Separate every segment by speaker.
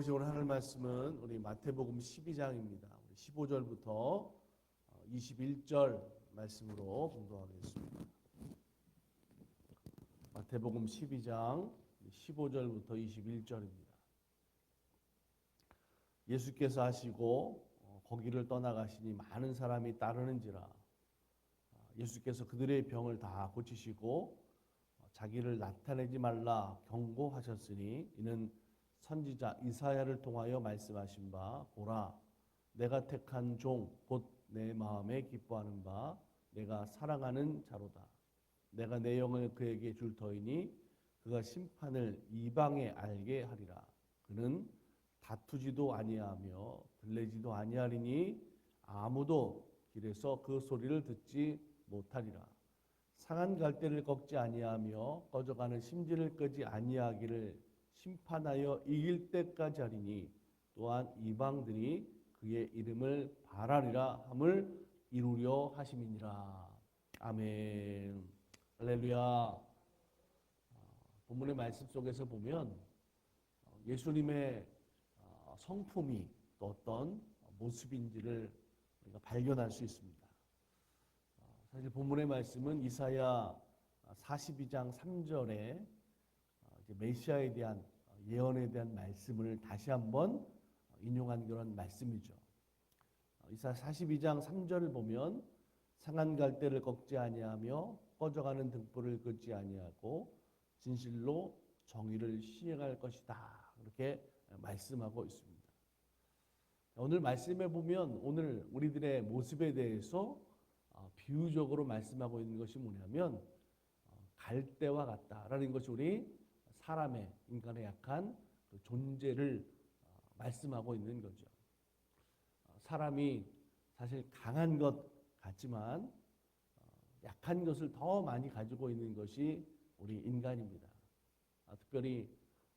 Speaker 1: 보실 오늘 하늘 말씀은 우리 마태복음 12장입니다. 우리 15절부터 21절 말씀으로 공부하겠습니다. 마태복음 12장 15절부터 21절입니다. 예수께서 하시고 거기를 떠나가시니 많은 사람이 따르는지라. 예수께서 그들의 병을 다 고치시고 자기를 나타내지 말라 경고하셨으니 이는 선지자 이사야를 통하여 말씀하신 바 보라 내가 택한 종 곧 내 마음에 기뻐하는 바 내가 사랑하는 자로다. 내가 내 영을 그에게 줄 터이니 그가 심판을 이방에 알게 하리라. 그는 다투지도 아니하며 들레지도 아니하리니 아무도 길에서 그 소리를 듣지 못하리라. 상한 갈대를 꺾지 아니하며 꺼져가는 심지를 끄지 아니하기를 심판하여 이길 때까지 하리니 또한 이방들이 그의 이름을 바라리라 함을 이루려 하심이니라. 아멘. 할렐루야. 본문의 말씀 속에서 보면 예수님의 성품이 또 어떤 모습인지를 우리가 발견할 수 있습니다. 사실 본문의 말씀은 이사야 42장 3절에 메시아에 대한 예언에 대한 말씀을 다시 한번 인용한 그런 말씀이죠. 이사야 42장 3절을 보면 상한 갈대를 꺾지 아니하며 꺼져가는 등불을 끄지 아니하고 진실로 정의를 시행할 것이다. 그렇게 말씀하고 있습니다. 오늘 말씀에 보면 오늘 우리들의 모습에 대해서 비유적으로 말씀하고 있는 것이 뭐냐면 갈대와 같다라는 것이 우리 사람의 인간의 약한 그 존재를 말씀하고 있는 거죠. 사람이 사실 강한 것 같지만 약한 것을 더 많이 가지고 있는 것이 우리 인간입니다. 특별히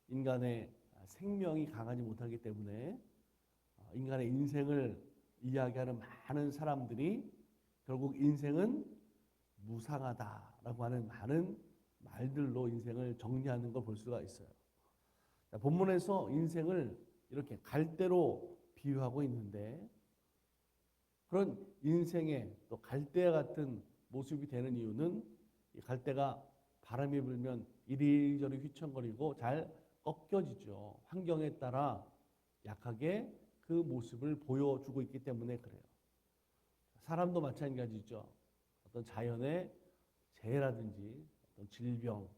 Speaker 1: 인간의 생명이 강하지 못하기 때문에 인간의 인생을 이야기하는 많은 사람들이 결국 인생은 무상하다라고 하는 많은 말들로 인생을 정리하는 걸 볼 수가 있어요. 본문에서 인생을 이렇게 갈대로 비유하고 있는데 그런 인생의 또 갈대와 같은 모습이 되는 이유는 이 갈대가 바람이 불면 이리저리 휘청거리고 잘 꺾여지죠. 환경에 따라 약하게 그 모습을 보여주고 있기 때문에 그래요. 사람도 마찬가지죠. 어떤 자연의 재해라든지 어떤 질병,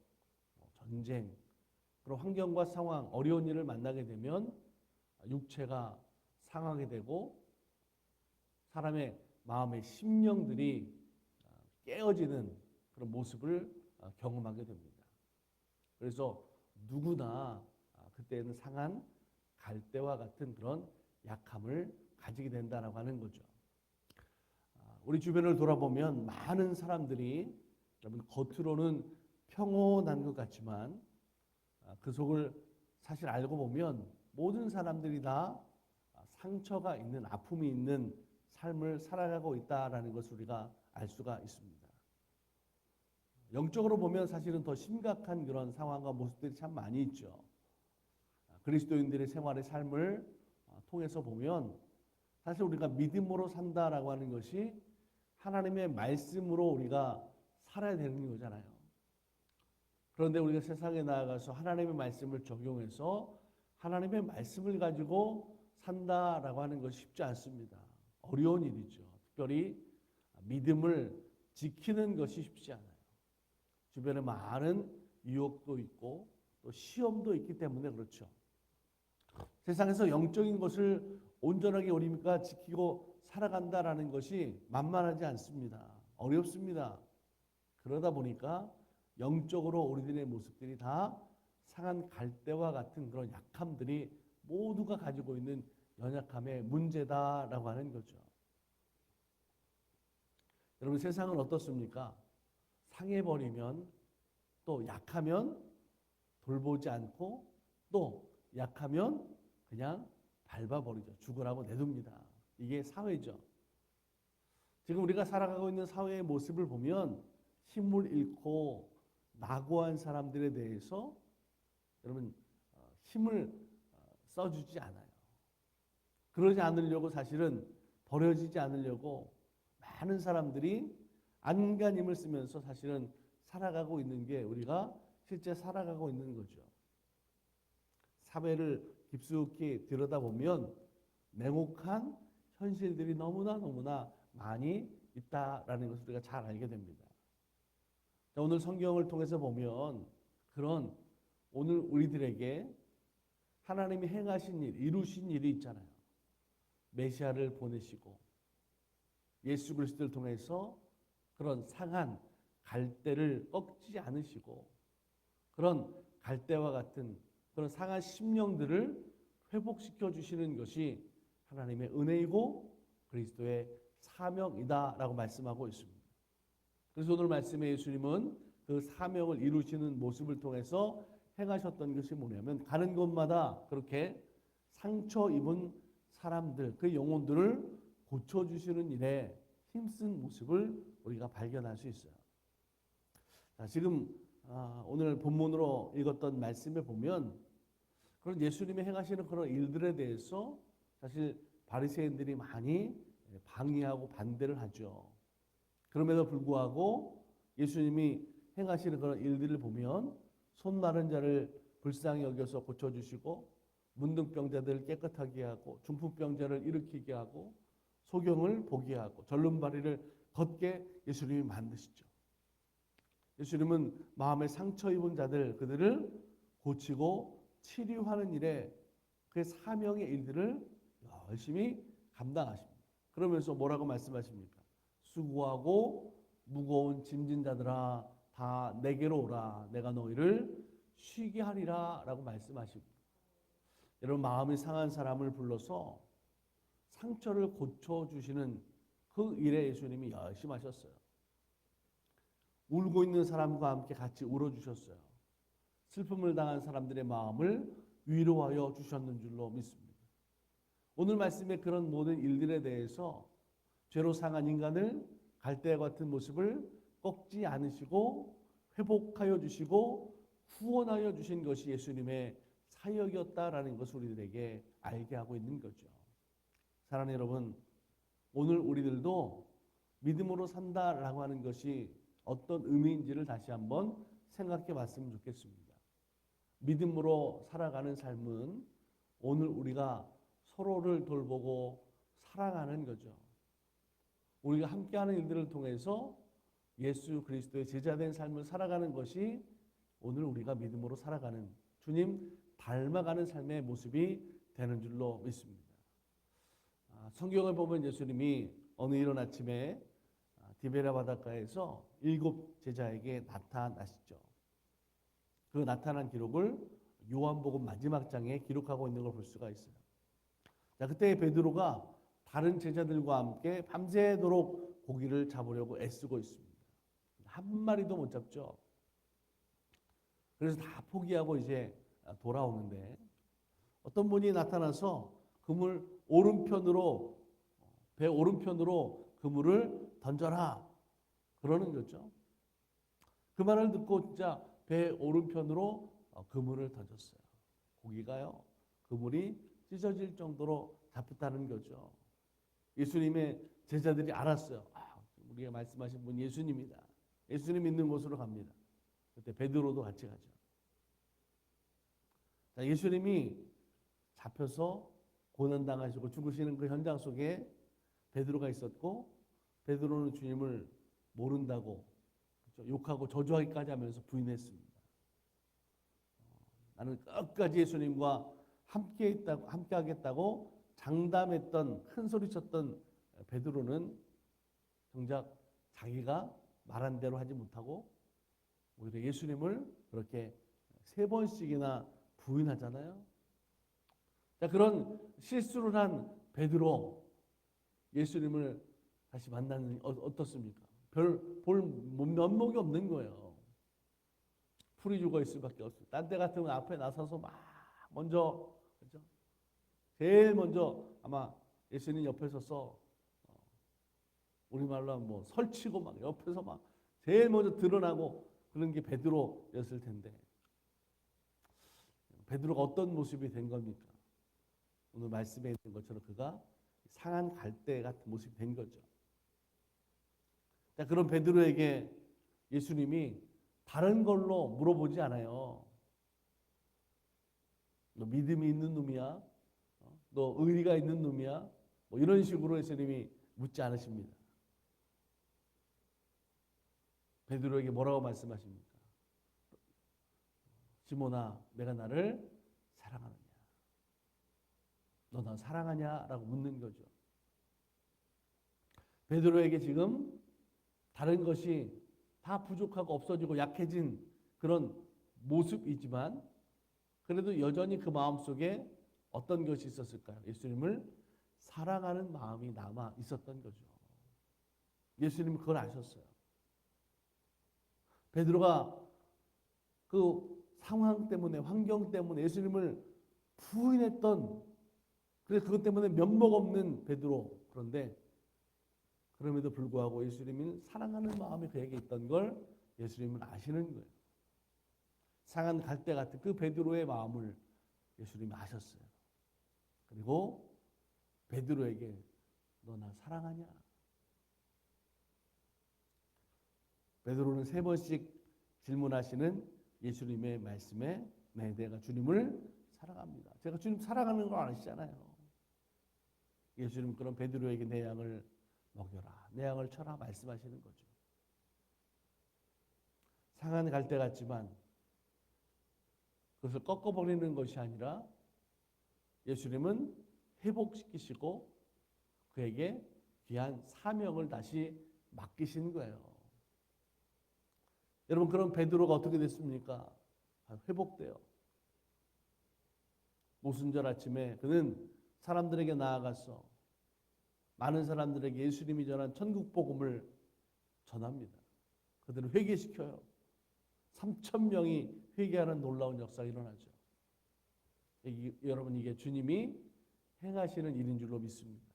Speaker 1: 전쟁, 그런 환경과 상황, 어려운 일을 만나게 되면 육체가 상하게 되고 사람의 마음의 심령들이 깨어지는 그런 모습을 경험하게 됩니다. 그래서 누구나 그때는 상한 갈대와 같은 그런 약함을 가지게 된다라고 하는 거죠. 우리 주변을 돌아보면 많은 사람들이 여러분 겉으로는 평온한 것 같지만 그 속을 사실 알고 보면 모든 사람들이 다 상처가 있는 아픔이 있는 삶을 살아가고 있다라는 것을 우리가 알 수가 있습니다. 영적으로 보면 사실은 더 심각한 그런 상황과 모습들이 참 많이 있죠. 그리스도인들의 생활의 삶을 통해서 보면 사실 우리가 믿음으로 산다라고 하는 것이 하나님의 말씀으로 우리가 살아야 되는 거잖아요. 그런데 우리가 세상에 나아가서 하나님의 말씀을 적용해서 하나님의 말씀을 가지고 산다라고 하는 것이 쉽지 않습니다. 어려운 일이죠. 특별히 믿음을 지키는 것이 쉽지 않아요. 주변에 많은 유혹도 있고 또 시험도 있기 때문에 그렇죠. 세상에서 영적인 것을 온전하게 우리가 지키고 살아간다라는 것이 만만하지 않습니다. 어렵습니다. 그러다 보니까 영적으로 우리들의 모습들이 다 상한 갈대와 같은 그런 약함들이 모두가 가지고 있는 연약함의 문제다라고 하는 거죠. 여러분 세상은 어떻습니까? 상해버리면 또 약하면 돌보지 않고 또 약하면 그냥 밟아버리죠. 죽으라고 내둡니다. 이게 사회죠. 지금 우리가 살아가고 있는 사회의 모습을 보면 힘을 잃고 낙오한 사람들에 대해서 여러분 힘을 써주지 않아요. 그러지 않으려고 사실은 버려지지 않으려고 많은 사람들이 안간힘을 쓰면서 사실은 살아가고 있는 게 우리가 실제 살아가고 있는 거죠. 사회를 깊숙이 들여다보면 냉혹한 현실들이 너무나 많이 있다라는 것을 우리가 잘 알게 됩니다. 오늘 성경을 통해서 보면 그런 오늘 우리들에게 하나님이 행하신 일, 이루신 일이 있잖아요. 메시아를 보내시고 예수 그리스도를 통해서 그런 상한 갈대를 꺾지 않으시고 그런 갈대와 같은 그런 상한 심령들을 회복시켜 주시는 것이 하나님의 은혜이고 그리스도의 사명이다라고 말씀하고 있습니다. 그래서 오늘 말씀에 예수님은 그 사명을 이루시는 모습을 통해서 행하셨던 것이 뭐냐면 가는 곳마다 그렇게 상처 입은 사람들, 그 영혼들을 고쳐주시는 일에 힘쓴 모습을 우리가 발견할 수 있어요. 자, 지금 오늘 본문으로 읽었던 말씀에 보면 그런 예수님이 행하시는 그런 일들에 대해서 사실 바리새인들이 많이 방해하고 반대를 하죠. 그럼에도 불구하고 예수님이 행하시는 그런 일들을 보면 손 마른 자를 불쌍히 여겨서 고쳐주시고 문둥병자들을 깨끗하게 하고 중풍병자를 일으키게 하고 소경을 보게 하고 절름발이를 걷게 예수님이 만드시죠. 예수님은 마음에 상처 입은 자들 그들을 고치고 치료하는 일에 그 사명의 일들을 열심히 감당하십니다. 그러면서 뭐라고 말씀하십니까? 수고하고 무거운 짐진 자들아 다 내게로 오라 내가 너희를 쉬게 하리라 라고 말씀하십니다. 여러분 마음이 상한 사람을 불러서 상처를 고쳐주시는 그 일에 예수님이 열심히 하셨어요. 울고 있는 사람과 함께 같이 울어주셨어요. 슬픔을 당한 사람들의 마음을 위로하여 주셨는 줄로 믿습니다. 오늘 말씀의 그런 모든 일들에 대해서 죄로 상한 인간을 갈대와 같은 모습을 꺾지 않으시고 회복하여 주시고 후원하여 주신 것이 예수님의 사역이었다라는 것을 우리들에게 알게 하고 있는 거죠. 사랑하는 여러분, 오늘 우리들도 믿음으로 산다라고 하는 것이 어떤 의미인지를 다시 한번 생각해 봤으면 좋겠습니다. 믿음으로 살아가는 삶은 오늘 우리가 서로를 돌보고 사랑하는 거죠. 우리가 함께하는 일들을 통해서 예수 그리스도의 제자된 삶을 살아가는 것이 오늘 우리가 믿음으로 살아가는 주님 닮아가는 삶의 모습이 되는 줄로 믿습니다. 성경을 보면 예수님이 어느 이른 아침에 디베랴 바닷가에서 7 제자에게 나타나시죠. 그 나타난 기록을 요한복음 마지막 장에 기록하고 있는 걸 볼 수가 있어요. 자, 그때 베드로가 다른 제자들과 함께 밤새도록 고기를 잡으려고 애쓰고 있습니다. 한 마리도 못 잡죠. 그래서 다 포기하고 이제 돌아오는데 어떤 분이 나타나서 그물 오른편으로 배 오른편으로 그물을 던져라 그러는 거죠. 그 말을 듣고 진짜 배 오른편으로 그물을 던졌어요. 고기가요 그물이 찢어질 정도로 잡혔다는 거죠. 예수님의 제자들이 알았어요. 우리가 말씀하신 분 예수님이다. 예수님 있는 곳으로 갑니다. 그때 베드로도 같이 가죠. 자, 예수님이 잡혀서 고난당하시고 죽으시는 그 현장 속에 베드로가 있었고 베드로는 주님을 모른다고 그렇죠? 욕하고 저주하기까지 하면서 부인했습니다. 나는 끝까지 예수님과 함께 하겠다고 장담했던 큰 소리 쳤던 베드로는 정작 자기가 말한 대로 하지 못하고 오히려 예수님을 그렇게 3번씩이나 부인하잖아요. 자, 그런 실수를 한 베드로 예수님을 다시 만나는 어떻습니까? 볼 면목이 없는 거예요. 풀이 죽어 있을 수밖에 없어요. 딴 때 같으면 앞에 나서서 막 먼저 그렇죠? 제일 먼저 아마 예수님 옆에 서서 우리말로 하면 뭐 설치고 막 옆에서 막 제일 먼저 드러나고 그런 게 베드로였을 텐데 베드로가 어떤 모습이 된 겁니까? 오늘 말씀에 있는 것처럼 그가 상한 갈대 같은 모습이 된 거죠. 자, 그런 베드로에게 예수님이 다른 걸로 물어보지 않아요. 너 믿음이 있는 놈이야? 너 의리가 있는 놈이야? 뭐 이런 식으로 예수님이 묻지 않으십니다. 베드로에게 뭐라고 말씀하십니까? 시몬아, 내가 나를 사랑하느냐? 너 나 사랑하냐? 라고 묻는 거죠. 베드로에게 지금 다른 것이 다 부족하고 없어지고 약해진 그런 모습이지만 그래도 여전히 그 마음속에 어떤 것이 있었을까요? 예수님을 사랑하는 마음이 남아 있었던 거죠. 예수님은 그걸 아셨어요. 베드로가 그 상황 때문에, 환경 때문에 예수님을 부인했던, 그래서 그것 때문에 면목 없는 베드로. 그런데 그럼에도 불구하고 예수님이 사랑하는 마음이 그에게 있던 걸 예수님은 아시는 거예요. 상한 갈대 같은 그 베드로의 마음을 예수님이 아셨어요. 그리고 베드로에게 너 나 사랑하냐? 베드로는 3번씩 질문하시는 예수님의 말씀에 네, 내가 주님을 사랑합니다. 제가 주님 사랑하는 거 아시잖아요. 예수님 그런 베드로에게 내 양을 먹여라, 내 양을 쳐라 말씀하시는 거죠. 상한 갈대 같지만 그것을 꺾어버리는 것이 아니라 예수님은 회복시키시고 그에게 귀한 사명을 다시 맡기신 거예요. 여러분, 그런 베드로가 어떻게 됐습니까? 회복돼요. 오순절 아침에 그는 사람들에게 나아가서 많은 사람들에게 예수님이 전한 천국 복음을 전합니다. 그들을 회개시켜요. 3,000명이 회개하는 놀라운 역사가 일어나죠. 여러분, 이게 주님이 행하시는 일인 줄로 믿습니다.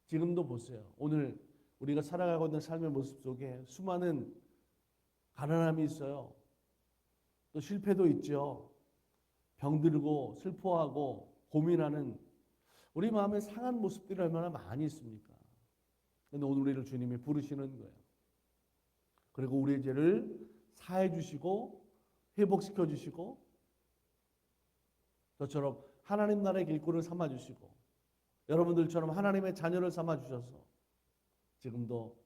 Speaker 1: 지금도 보세요. 오늘 우리가 살아가고 있는 삶의 모습 속에 수많은 가난함이 있어요. 또 실패도 있죠. 병들고 슬퍼하고 고민하는 우리 마음에 상한 모습들이 얼마나 많이 있습니까? 그런데 오늘 우리를 주님이 부르시는 거예요. 그리고 우리의 죄를 사해 주시고 회복시켜 주시고 저처럼 하나님 나라의 길꾼을 삼아 주시고 여러분들처럼 하나님의 자녀를 삼아 주셔서 지금도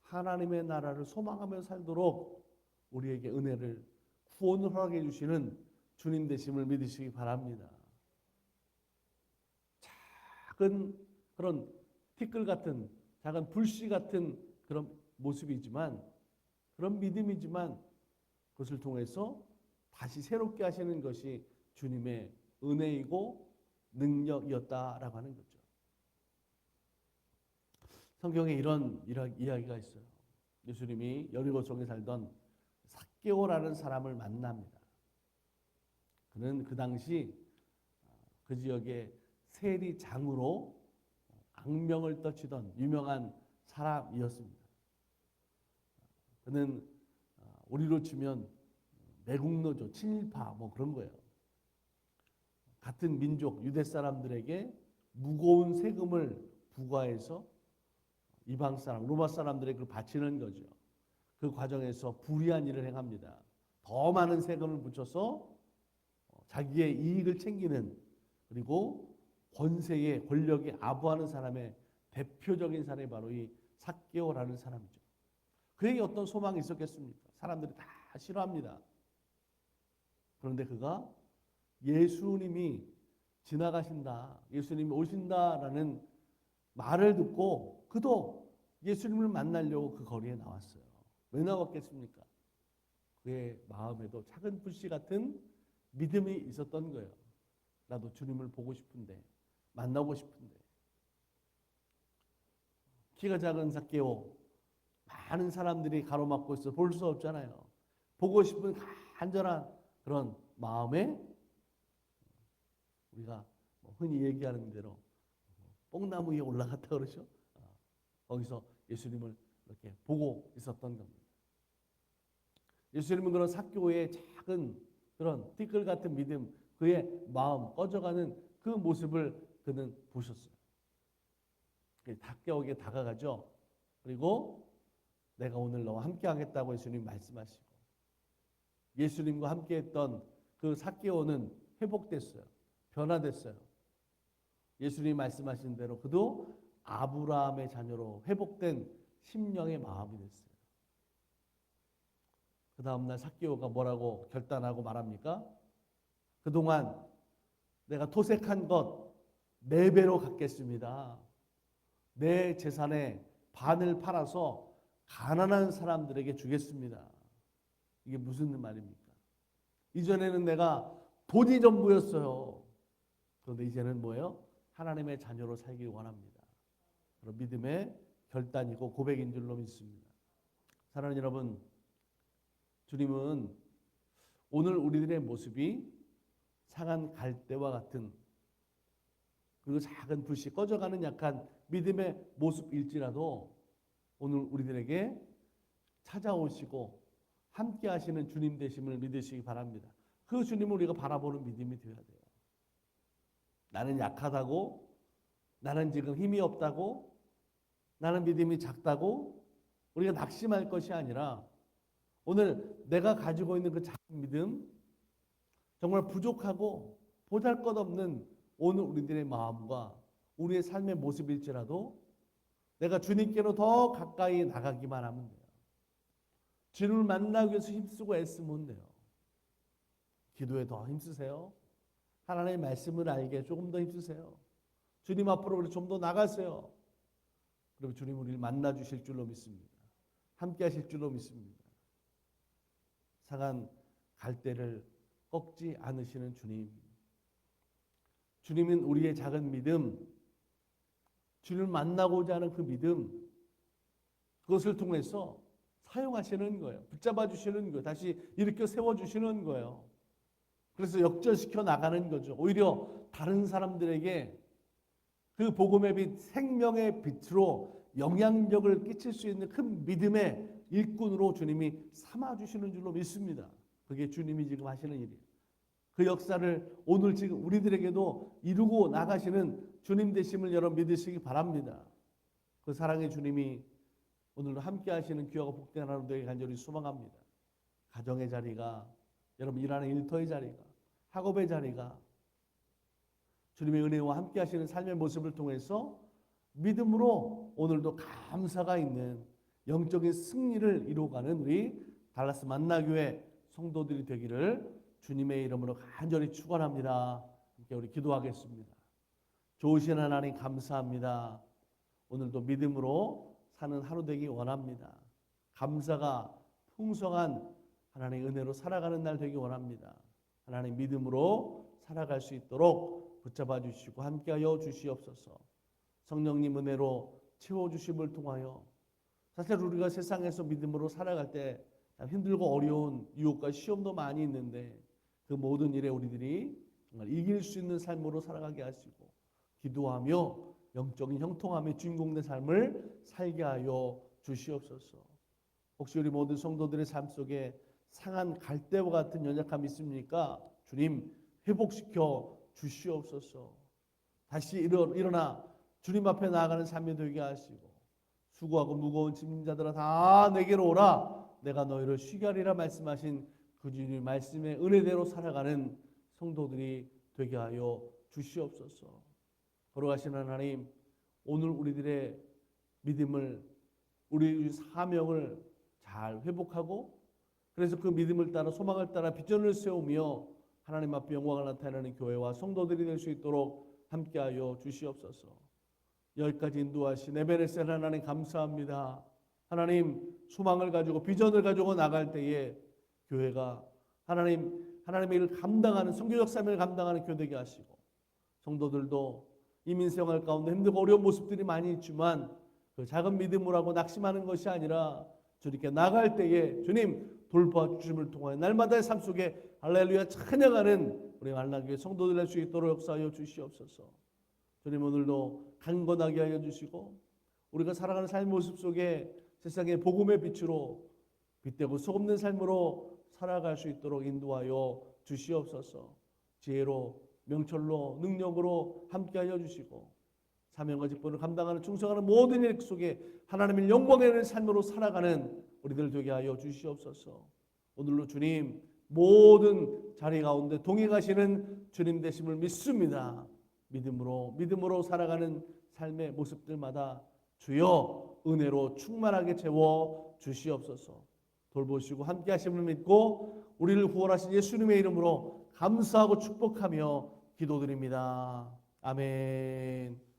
Speaker 1: 하나님의 나라를 소망하며 살도록 우리에게 은혜를 구원을 허락해 주시는 주님 되심을 믿으시기 바랍니다. 작은 그런 티끌 같은 작은 불씨 같은 그런 모습이지만 그런 믿음이지만 그것을 통해서 다시 새롭게 하시는 것이 주님의 은혜이고 능력이었다라고 하는 거죠. 성경에 이런 이야기가 있어요. 예수님이 여리고성에 살던 삭개오라는 사람을 만납니다. 그는 그 당시 그 지역의 세리장으로 악명을 떨치던 유명한 사람이었습니다. 그는 우리로 치면 매국노죠, 친일파 뭐 그런 거예요. 같은 민족 유대 사람들에게 무거운 세금을 부과해서 이방 사람, 로마 사람들에게 그걸 바치는 거죠. 그 과정에서 불의한 일을 행합니다. 더 많은 세금을 붙여서 자기의 이익을 챙기는 그리고 권세에 권력에 아부하는 사람의 대표적인 사람이 바로 이 삭개오라는 사람이죠. 그에게 어떤 소망이 있었겠습니까? 사람들이 다 싫어합니다. 그런데 그가 예수님이 지나가신다, 예수님이 오신다라는 말을 듣고 그도 예수님을 만나려고 그 거리에 나왔어요. 왜 나왔겠습니까? 그의 마음에도 작은 불씨 같은 믿음이 있었던 거예요. 나도 주님을 보고 싶은데, 만나고 싶은데. 키가 작은 삭개오, 많은 사람들이 가로막고 있어 볼 수 없잖아요. 보고 싶은 간절한 그런 마음에 우리가 흔히 얘기하는 대로 뽕나무 위에 올라갔다 그러죠. 거기서 예수님을 이렇게 보고 있었던 겁니다. 예수님은 그런 삭개오의 작은 그런 티끌 같은 믿음, 그의 마음 꺼져가는 그 모습을 그는 보셨어요. 다깨오게 다가가죠. 그리고 내가 오늘 너와 함께 하겠다고 예수님 말씀하시고, 예수님과 함께 했던 그 삭개오는 회복됐어요. 변화됐어요. 예수님이 말씀하신 대로 그도 아브라함의 자녀로 회복된 심령의 마음이 됐어요. 그 다음날 삭개오가 뭐라고 결단하고 말합니까? 그동안 내가 토색한 것 4배로 갚겠습니다. 내 재산의 반을 팔아서 가난한 사람들에게 주겠습니다. 이게 무슨 말입니까? 이전에는 내가 돈이 전부였어요. 그런데 이제는 뭐예요? 하나님의 자녀로 살길 원합니다. 그런 믿음의 결단이고 고백인 줄로 믿습니다. 사랑하는 여러분, 주님은 오늘 우리들의 모습이 상한 갈대와 같은, 그리고 작은 불씨 꺼져가는 약한 믿음의 모습일지라도 오늘 우리들에게 찾아오시고 함께 하시는 주님 되심을 믿으시기 바랍니다. 그 주님을 우리가 바라보는 믿음이 되어야 돼요. 나는 약하다고, 나는 지금 힘이 없다고, 나는 믿음이 작다고 우리가 낙심할 것이 아니라 오늘 내가 가지고 있는 그 작은 믿음, 정말 부족하고 보잘것없는 오늘 우리들의 마음과 우리의 삶의 모습일지라도 내가 주님께로 더 가까이 나가기만 하면 돼요. 주님을 만나기 위해서 힘쓰고 애쓰면 돼요. 기도에 더 힘쓰세요. 하나님의 말씀을 알게 조금 더 힘쓰세요. 주님 앞으로 좀 더 나가세요. 그리고 주님 우리를 만나 주실 줄로 믿습니다. 함께 하실 줄로 믿습니다. 상한 갈대를 꺾지 않으시는 주님. 주님은 우리의 작은 믿음, 주님을 만나고자 하는 그 믿음, 그것을 통해서 사용하시는 거예요. 붙잡아 주시는 거예요. 다시 일으켜 세워 주시는 거예요. 그래서 역전시켜 나가는 거죠. 오히려 다른 사람들에게 그 복음의 빛, 생명의 빛으로 영향력을 끼칠 수 있는 큰 믿음의 일꾼으로 주님이 삼아주시는 줄로 믿습니다. 그게 주님이 지금 하시는 일이에요. 그 역사를 오늘 지금 우리들에게도 이루고 나가시는 주님 되심을 여러분 믿으시기 바랍니다. 그 사랑의 주님이 오늘도 함께 하시는 귀하고 복된 하루 되게 간절히 소망합니다. 가정의 자리가, 여러분 일하는 일터의 자리가, 학업의 자리가 주님의 은혜와 함께 하시는 삶의 모습을 통해서 믿음으로 오늘도 감사가 있는 영적인 승리를 이루어가는 우리 달라스 만나교회 성도들이 되기를 주님의 이름으로 간절히 축원합니다. 함께 우리 기도하겠습니다. 좋으신 하나님 감사합니다. 오늘도 믿음으로 사는 하루 되기 원합니다. 감사가 풍성한 하나님의 은혜로 살아가는 날 되기 원합니다. 하나님 믿음으로 살아갈 수 있도록 붙잡아 주시고 함께하여 주시옵소서. 성령님 은혜로 채워주심을 통하여 사실 우리가 세상에서 믿음으로 살아갈 때 힘들고 어려운 유혹과 시험도 많이 있는데 그 모든 일에 우리들이 정말 이길 수 있는 삶으로 살아가게 하시고 기도하며 영적인 형통함의 주인공된 삶을 살게 하여 주시옵소서. 혹시 우리 모든 성도들의 삶 속에 상한 갈대와 같은 연약함이 있습니까? 주님 회복시켜 주시옵소서. 다시 일어나 주님 앞에 나아가는 삶이 되게 하시고 수고하고 무거운 짐진 자들아 다 내게로 오라. 내가 너희를 쉬게 하리라 말씀하신 그 주님 말씀의 은혜대로 살아가는 성도들이 되게 하여 주시옵소서. 걸어가시는 하나님, 오늘 우리들의 믿음을, 우리 사명을 잘 회복하고 그래서 그 믿음을 따라 소망을 따라 비전을 세우며 하나님 앞에 영광을 나타내는 교회와 성도들이 될 수 있도록 함께하여 주시옵소서. 여기까지 인도하신 에베네셀 하나님 감사합니다. 하나님 소망을 가지고 비전을 가지고 나갈 때에 교회가 하나님의 일을 감당하는 선교적 사명을 감당하는 교회 되게 하시고 성도들도 이민생활 가운데 힘들고 어려운 모습들이 많이 있지만 그 작은 믿음으로 하고 낙심하는 것이 아니라 주님께 나갈 때에 주님 돌봐주심을 통하여 날마다의 삶 속에 할렐루야 찬양하는 우리 만나교회 성도들 할 수 있도록 역사하여 주시옵소서. 주님 오늘도 강건하게 하여 주시고 우리가 살아가는 삶의 모습 속에 세상의 복음의 빛으로 빛되고 소금된 삶으로 살아갈 수 있도록 인도하여 주시옵소서. 지혜로 명철로 능력으로 함께하여 주시고 사명과 직분을 감당하는 충성하는 모든 일 속에 하나님의 영광에 있는 삶으로 살아가는 우리들 되게 하여 주시옵소서. 오늘로 주님 모든 자리 가운데 동행하시는 주님 되심을 믿습니다. 믿음으로 살아가는 삶의 모습들마다 주여 은혜로 충만하게 채워 주시옵소서. 돌보시고 함께 하심을 믿고 우리를 구원하신 예수님의 이름으로 감사하고 축복하며 기도드립니다. 아멘.